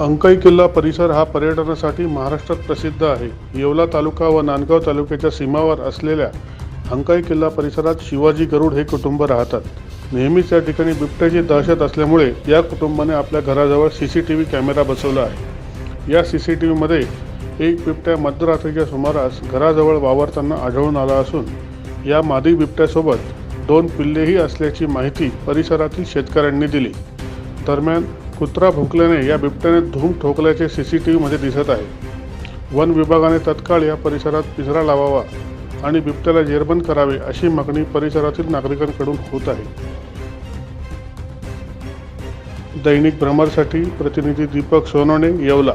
अंकाई किल्ला परिसर हा पर्यटनासाठी महाराष्ट्रात प्रसिद्ध आहे। येवला तालुका व नांदगाव तालुक्याच्या सीमावर असलेल्या अंकाई किल्ला परिसरात शिवाजी गरुड हे कुटुंब राहतात। नेहमीच या ठिकाणी बिबट्याची दहशत असल्यामुळे या कुटुंबाने आपल्या घराजवळ सीसीटीव्ही कॅमेरा बसवला आहे। या सीसीटीव्हीमध्ये एक बिबट्या मध्यरात्रीच्या सुमारास घराजवळ वावरताना आढळून आला असून या मादी बिबट्यासोबत 2 पिल्लेही असल्याची माहिती परिसरातील शेतकऱ्यांनी दिली। दरम्यान कुत्रा भुंकल्याने या बिबट्याने धूम ठोकल्याचे सीसीटीव्हीमध्ये दिसत आहे। वन विभागाने तत्काळ या परिसरात पिंजरा लावावा आणि बिबट्याला जेरबंद करावे अशी मागणी परिसरातील नागरिकांकडून होत आहे। दैनिक भ्रमरसाठी प्रतिनिधी दीपक सोनवणे, येवला।